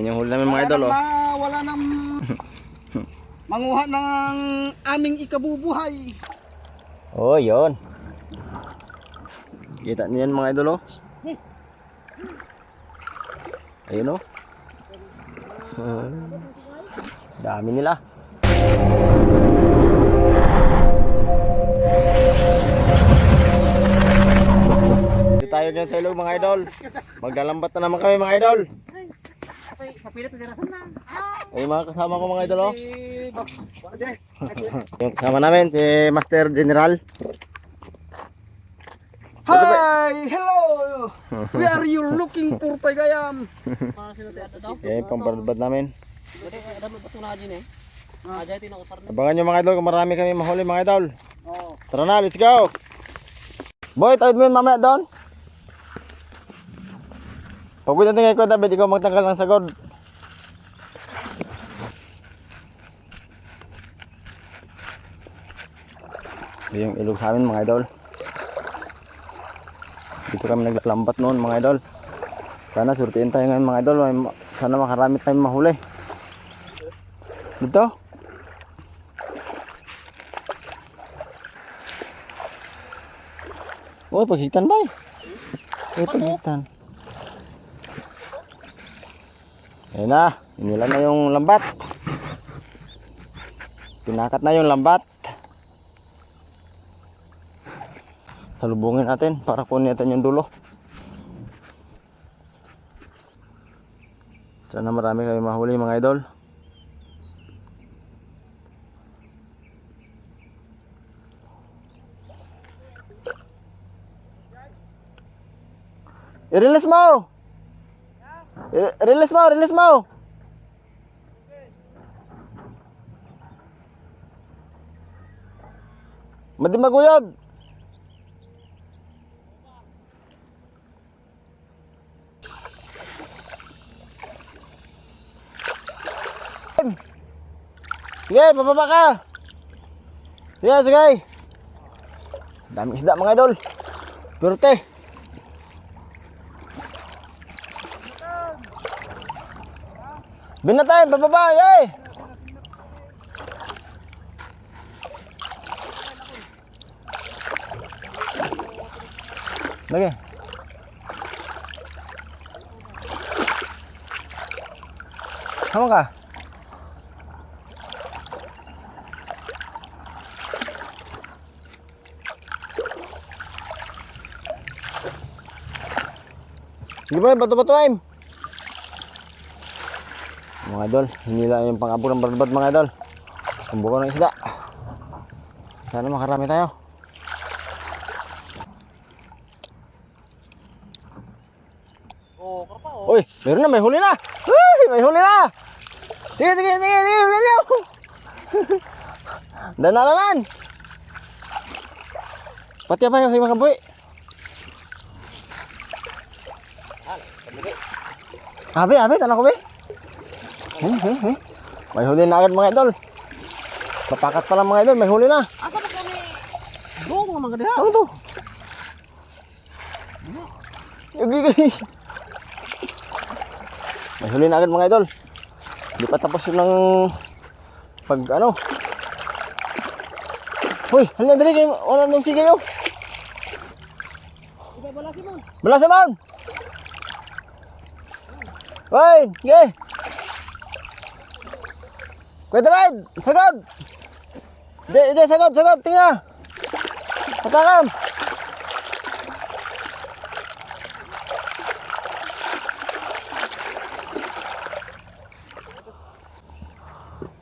Yan yung huli namin mga idol, oh. Wala nang manguha ng aming ikabubuhay. Oh, yun. Kita niyo yan mga idol, oh. Ayun, oh. Dami nila. Dito tayo dyan sa ilog mga idol. Maglalambat na naman kami mga idol. Ay mga kasama ko mga idol, oh. Yung kasama namin si Master General. Hi! Hello! Where are you looking for, Pagayam? Eh, pambarbad namin. Abangan nyo mga idol kung marami kami mahuli mga idol. Tara na, let's go! Boy, tawid mo yun mamaya doon. Pagod natin ngayon ko, David, ikaw magtanggal ng sagod. Yung ilog sa amin mga idol. Dito kami naglalambat noon mga idol. Sana surtiin tayo ngayon mga idol. Sana makarami tayong mahuli. Dito. Oh, paghitan ba eh? Paghitan. Ayan na. Inilan na yung lambat. Pinakat na yung lambat. Salubungin natin para kunin natin yung dulo. Sana marami kami mahuli mga idol. I-release mo! I-release mo! Release mo! Madi maguyog! Sige, bababa ka. Sige, sige. Daming isda mga idol. Purte. Binatay, bababa, yay. Lagi. Sama ka? Sige ba, bato-batoin. Mga idol, hinila yung pang-abot ng barbad mga idol. Kumbuka ng isda. Sana makarami tayo. Oh, karpa oh. Uy, meron na, may huli na. Uy, may huli na. Sige, sige, sige, sige, sige. Danalanan. Pati apa yung mga boy? Abi, tanong ko be. May huli na agad mga idol. Papakat pa lang mga idol, may huli na. Asa ba kami? Dong mga diha. Ano to? Yugi. May huli na agad mga idol. Hindi pa tapos yun ng pag ano. Hoy, halina dali kayo. Wala nang sige kayo. Balasi mo. Balasi mo. Hoy, ge. Kuya David, sagod. Ije, sagod, tingnan. Patakam.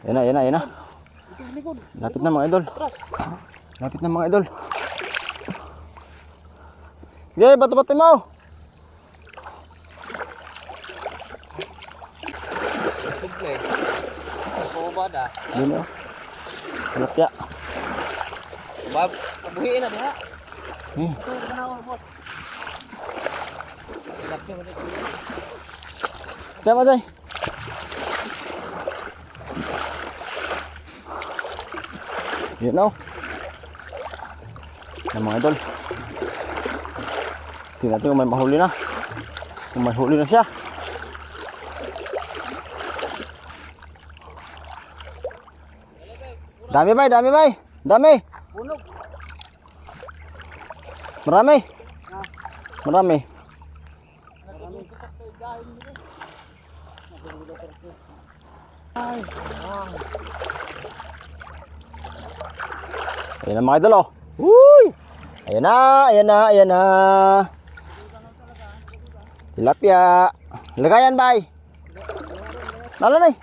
Yan na. Lapit na mga idol. Lapit na mga idol. Ge, bato-bato mo. Bada. Dino. Tilapia. Bab, buhiin na diha. Ito ganawa bot. Tilapia mo dito. Tama day. You know. Yan mga idol. Tingnan natin kung may mahuli na. Kung may huli na siya. Dami bay, dami bay. Dami. Punog. Marami. Ah. Marami. Ayan na mga idol oh. Uy! Ayan na, ayan na, ayan na. Tilapia. Lagayan bay. Nala na eh.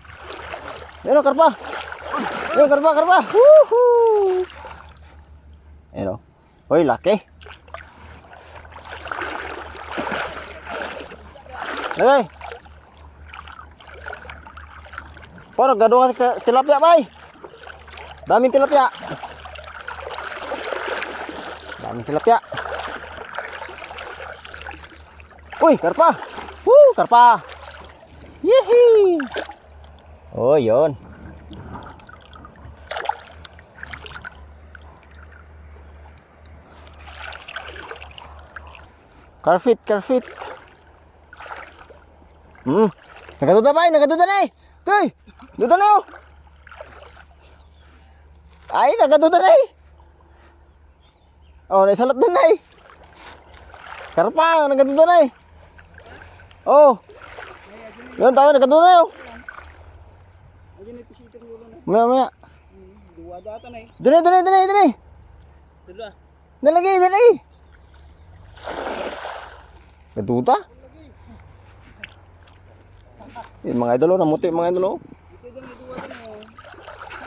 Ayan o, karpa. Ayan, karpa, karpa. Woohoo! Ayan o. Uy, laki. Lagay. Parang gado ka tilapia bay. Daming tilapia. Daming tilapia. Uy, karpa. Woo, karpa. Yehey. Oh, yun. Carfit, carfit. Nagaduda ba? Nagaduda na eh. Tuy, duda na oh. Ay, nagaduda na eh. Oh, naisalat din na eh. Karpa, nagaduda na eh. Oh. Yun, tayo, nagaduda na oh. Maya, maya. Dua data na eh. Dali, dali, dali, dali. Dala. Nalagay, nalagay. Nagaduda? Eh, mga idolo, namuti mga idolo. Ito dyan, dua dyan oh.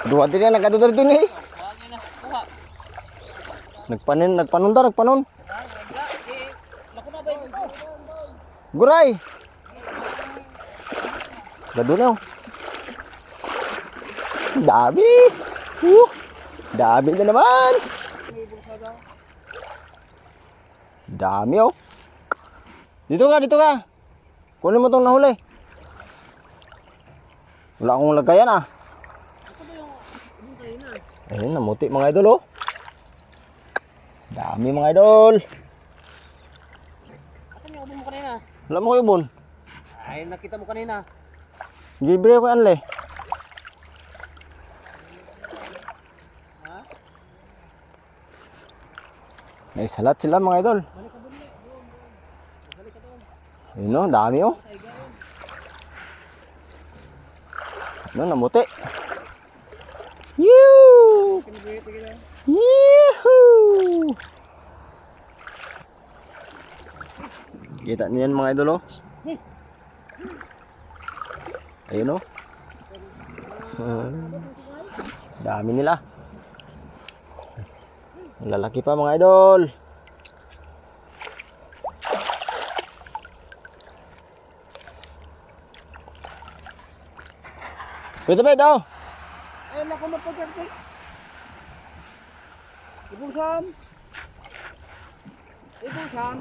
Dua din yan, nagaduda dito ni. Nagpanunda, nagpanon. Guray. Gado na oh. Dami. Dami na naman. Dami oh. Dito ka, dito ka. Kunin mo tong nahuli. Wala akong lagayan ah. Ayun, namuti mga idol oh. Dami mga idol. Asan yung ubon mo kanina? Wala mo kayo bon. Ay, nakita mo kanina. Gibre ko anle. Ha? May salat sila mga idol. Ayun oh, dami oh. Ano, namuti. Yoo! Yehoo! Kita niyo yan mga idol oh. Ayun oh. Dami nila. Lalaki pa mga idol. Pwede ba daw? Ay, naku na po dyan. Ibulsan. Ibulsan.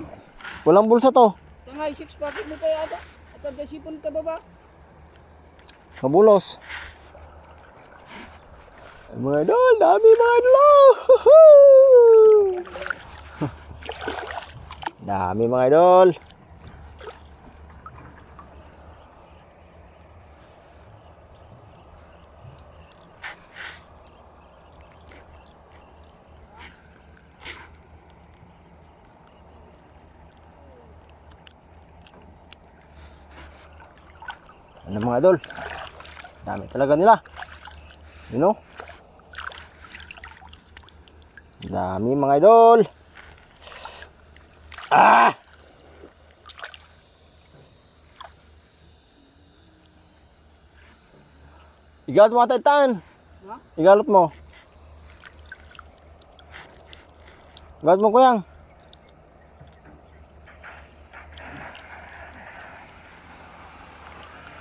Walang bulsa to. Tangay, 6 packet mo tayo ata. At ang dasipon ka baba. Mabulos. Ay, mga idol, dami mga idol. Oh! Dami mga idol. Ano mga idol? Dami talaga nila. You know? Dami mga idol. Ah! Igalot mo ata itan. Ha? Igalot mo. Igalot mo kuyang.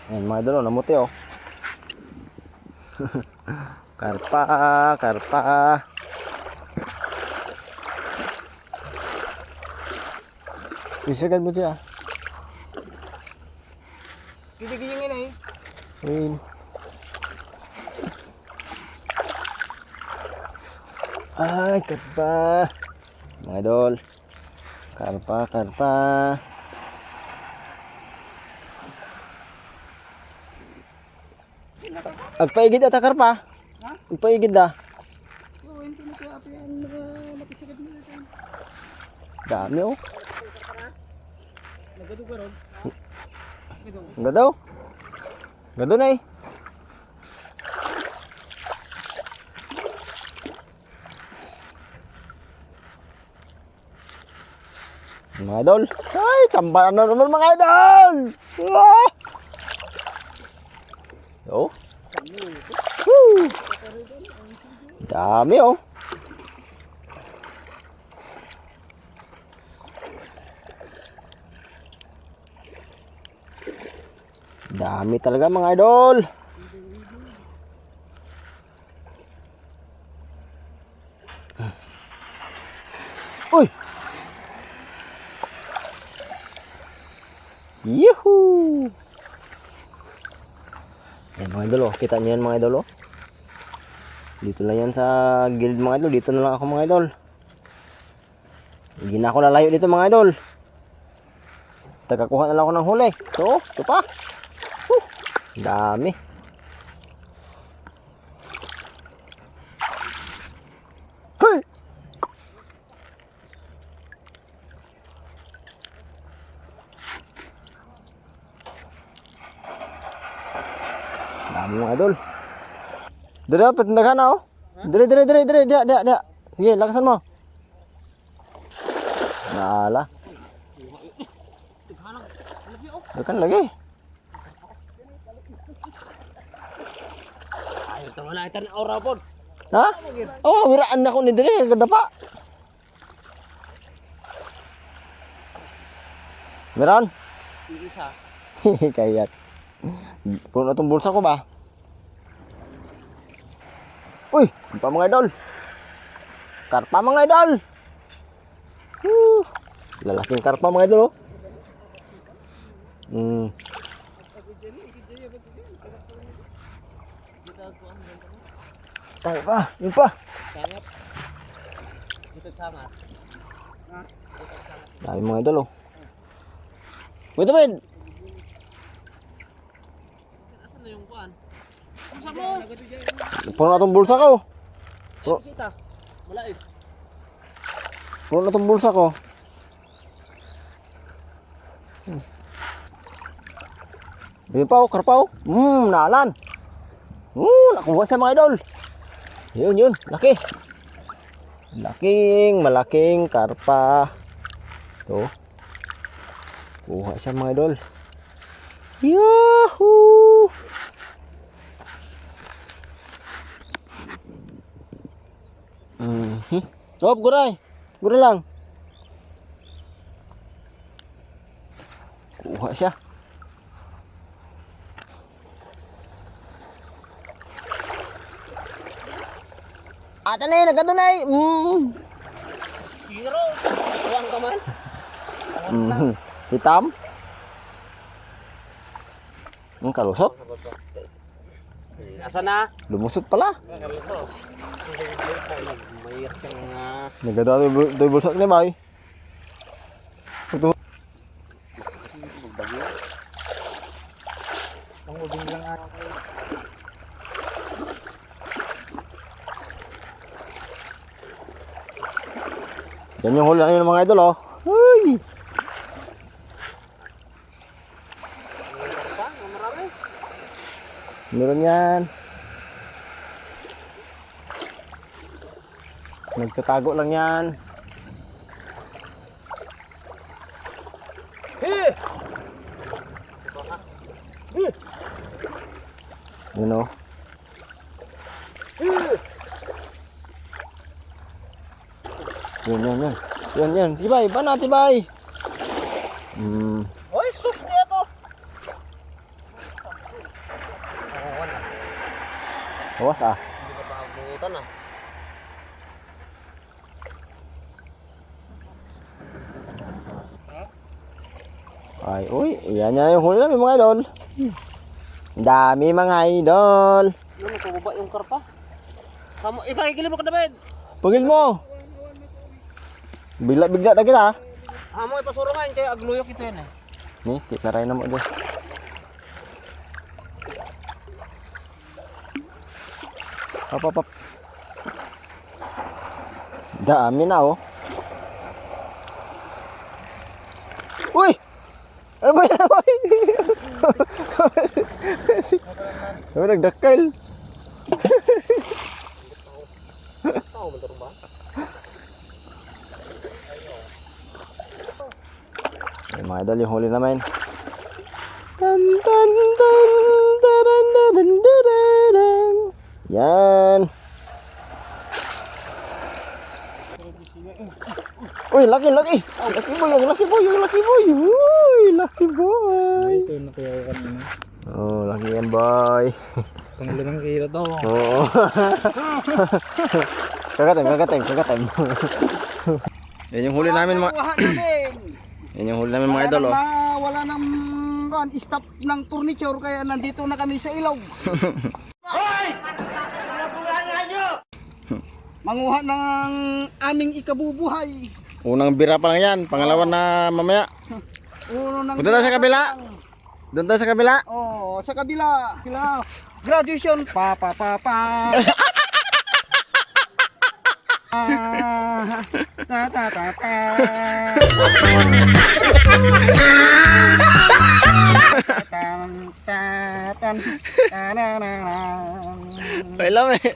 Ayan mga idol, namuti oh. Karpa, karpa. Isagad mo siya. Kitigingin eh. Ayun. Ay, karpa. Mga idol. Karpa, karpa. Agpaigid ata karpa. Ha? Agpaigid da. Dami oh. Nagado ka ron? Gado. Gado na eh. Mga idol. Ay, sambalan na naman mga idol. Ah! Oh. Woo. Dami oh. Dami talaga mga idol. Uy. Yuhu. Yan mga idol oh. Kita niyo yan mga idol oh. Dito lang yan sa gilid mga idol. Dito na lang ako mga idol. Hindi na ako lalayo dito mga idol. Tagakuha na lang ako ng huli. Ito pa. Dami. Hey! Dami mga idol. Dire, patindagan na oh. Dire. Dia. Sige, lakasan mo. Nala. Dekan lagi. Ayo tama na itan ora pod. Ha? Oh, wiraan na ko ni dire kada pa. Meron? Isa. Kayak. Puno itong bulsa ko ba? Uy, pa mga idol. Karpa mga idol. Lalaking karpa mga idol oh. Tayo pa, yun pa. Sangat. Dito sangat. Dami mga idol oh. Wait a minute. Asan na yung kuan? Bulsa mo. Puno na itong bulsa ko. Sita. Malais. Puno na itong bulsa ko. Yun pa oh, karpa oh. Naalan. Nakuha sa mga idol. Yun, laki. Malaking karpa. Ito. Kuha siya mga idol. Yahoo! Hop, guray. Guray lang. Kuha siya. Ata na yun, nagkado na yun. Zero. Tuwang ka man. Hitam. Kalusot. Asa na? Lumusot pala. Kalusot. Mayroon siyang Nagkado ito bulsot ni Bay. Ito. ang ubing lang ako. Yan yung huli namin ng mga idol oh. Uy! Marami. Meron yan. Nagtatago lang yan. You know. Yan. Tibay, ba na tibay? Oy, sus niya to. Awas ah. Hindi ka pa abutan ah. Ay, uy, yan yung huli namin mga idol. Dami mga idol. Yun, nakababa yung karpa. Kamu, ipakikili mo ka David. Pagil mo. Bigla na kita. Amo ipasurungan kaya agluyok ito yan eh. Nih, tip na rin na mo dyan. Hop. Dami na oh. Sabi nagdakkel. Ay, mga idol, yung huli namin. Tan tan tan taran taran taran. Yan. Uy, laki. Laki boy, yung laki boy. Uy, laki boy. Ito na kaya kanina. Oh, laki yan boy. Pang 5 kilo to. Oo. Kagatim. Yan yung huli namin mga. Yan yung huli namin mga idol, oh. Wala nang stop ng furniture kaya nandito na kami sa ilog. Hoy! Manguha ng aming ikabubuhay. Unang bira pa lang yan, pangalawa na mamaya. Uno ng Punta tayo sa kabila. Doon tayo sa kabila. Oh, sa kabila. Graduation pa. Kailan eh.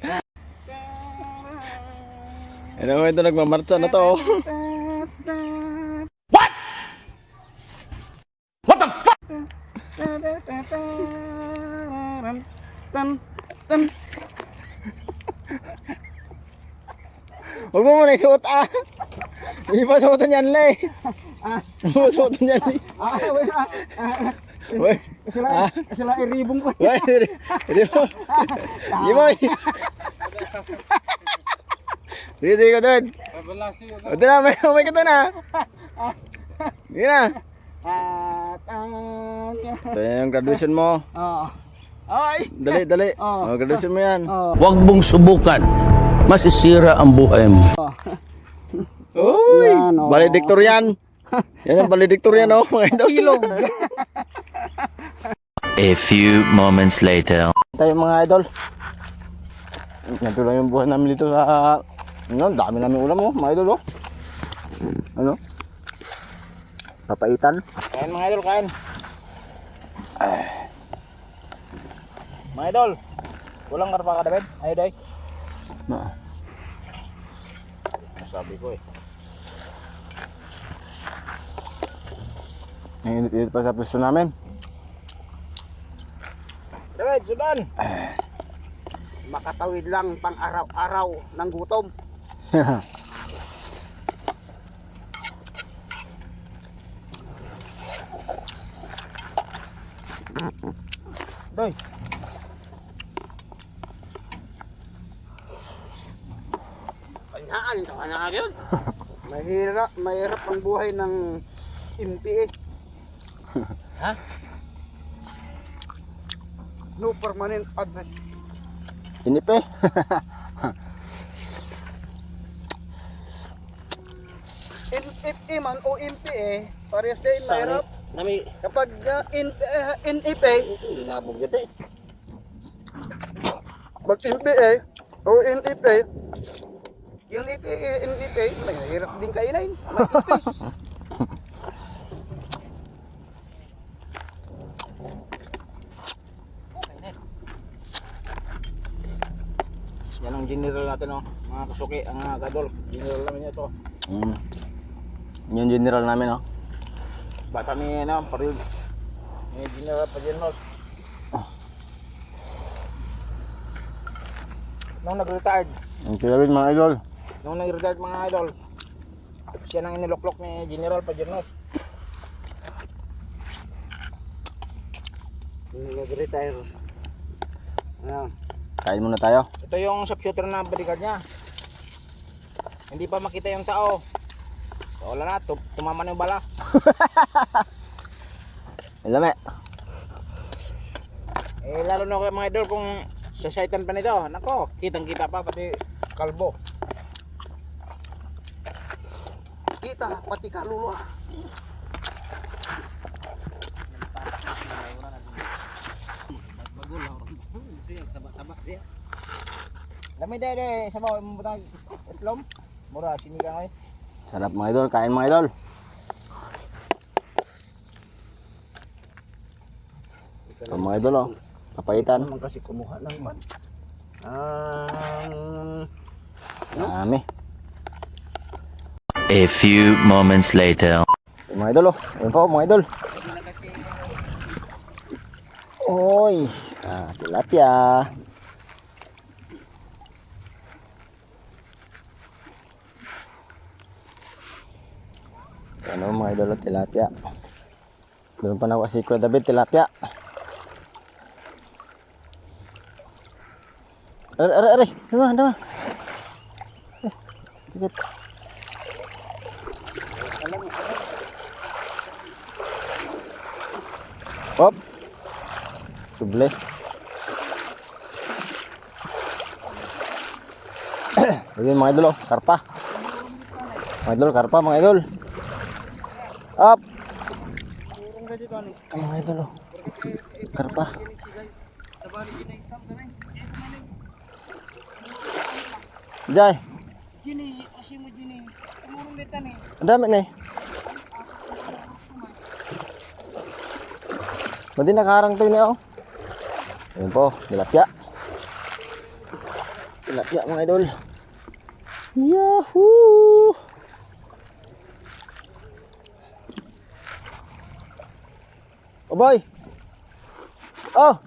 Ano mo ito nagmamarcha na to? What the fuck? Huwag mo muna isuot ah. Hindi pa suotan yan le. Hindi pa suotan yan le. Sila iribong ko. Hindi mo. Hindi mo. Sige ka doon. Ito na, may ka na. Sige na. Ito na yung graduation mo. Ay! Dali. Graduation mo yan. Huwag mong subukan. Masisira ang buhay mo. Uy! Yan, oh. Valedictorian. Yan yung valedictorian, oh. Mga idol. A few moments later. Tayo mga idol. Ganito lang yung buhay namin dito sa... Ano, dami namin ulam, oh. Mga idol, oh. Ano? Papaitan. Kain mga idol, kain. Mga idol, walang karpa ka David? Ayaw day. Sabi ko eh. Init pa sa pwesto namin. David, sudan! Makatawid lang pang araw-araw ng gutom. Doy. Kanyaan yun. Mahirap ang buhay ng MPA. Ha? No permanent address. Inip eh. NFA man o MPA, parehas din mahirap. Kapag NFA, mag MPA o NFA, yung NFA, mahirap din kainin. Yan ang general natin, oh. Mga kasuki, ang mga kadol. General namin ito. Yung general namin, oh. Bata may ano, paril. May general pa general. Nung nag-retired. Ang kilawin mga idol. Nung nag-retired mga idol. Siya nang iniloklok ni general pa general. Nung nag-retire. Ayan. Kain muna tayo. Ito yung sharpshooter na bodyguard niya. Hindi pa makita yung tao. So, wala na, tumama na yung bala. Ilame. Lalo na kayo mga idol kung sa saitan pa nito. Nako, kitang kita pa pati kalbo. Kita, pati kaluluwa. Lami dede, sabaw mo butang islom. Mura sinigang ay. Sarap mga idol, kain mga idol. Ito mga idol, oh. Kapaitan. Naman kasi kumuha ng pan. Dami. A few moments later. Mga idol, oh. Ayun po, mga idol. Oy. Tilapia. Ano mga idol, tilapia. Doon pa na si Kuya David, tilapia. Aray. Dama. Sikit. Hop. Suble. Ayun mga idol, oh. Karpa. Mga idol, karpa mga idol. Up. Ay, mga idol, oh. Karpa. Jai. Gini, kasi mo gini. Tumurong dito ni. Ang dami na eh. Madi nakaharang to niya, oh. Ayun po, tilapia. Tilapia mga idol. Yahoo! Oh boy! Oh!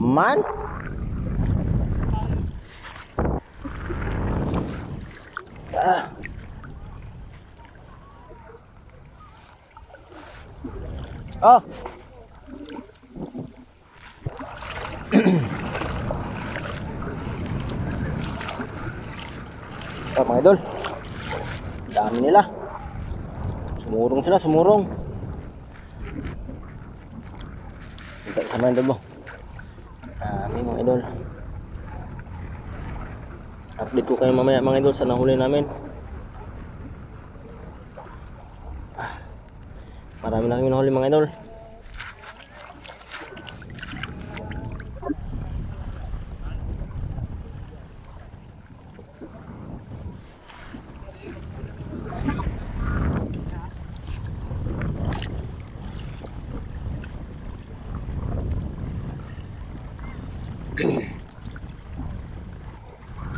Man? Oh! Oh mga idol. Dami nila. Sumurong sila, sumurong. Kita sama yung mo. Dami mga idol. Update ko kayo mamaya mga idol sa nahuli namin. Marami na kami nahuli mga idol.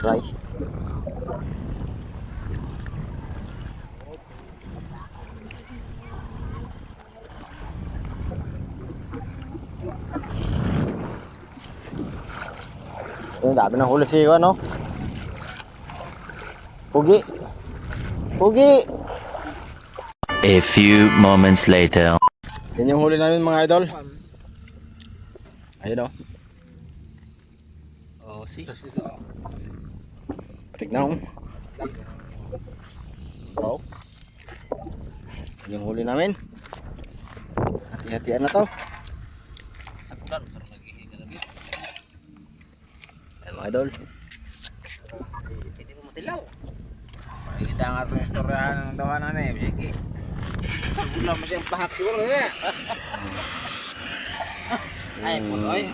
Try. Yung dami ng huli siya, no? Pugi. A few moments later. Yan yung huli namin mga idol. Ayun, oh. Oh, si. Tignan mo. Oh. Yung huli namin. Hati-hatian na to. Ayan mga idol. Hindi mo matilaw. Kita nga ito yung istoryahan ng tawanan eh. Sige. Wala mo siyang pahak siguro na. Ay, punoy.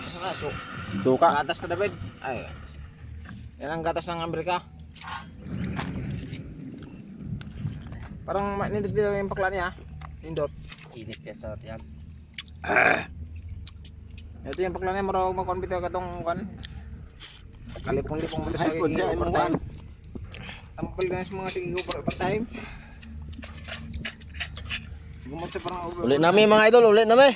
Suka. Gatas ka, David. Ay. Yan ang gatas ng Amerika. Parang nindot bitaw yung pakla niya. Nindot. Init siya sa tiyan. Ito yung pakla niya. Marawag magkon bitaw katong kan. Kalipong-lipong mo sa overtime. Tampal na sa mga sige overtime. Gumot sa parang over. Uli namin mga idol. Uli namin.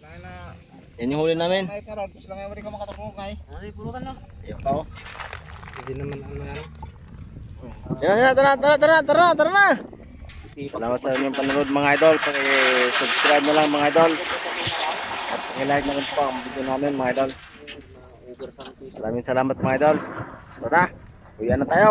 Lang na. Yan yung huli namin. Ay karon, pus lang ay ka makatakbo kay. Ay pulutan no. Ayun pa, oh. Hindi naman ano yan. Yan, tara na. Salamat sa inyong panonood mga idol. Paki-subscribe na lang mga idol. At paki-like na rin po ang video namin mga idol. Maraming salamat mga idol. Tara, uwian na tayo.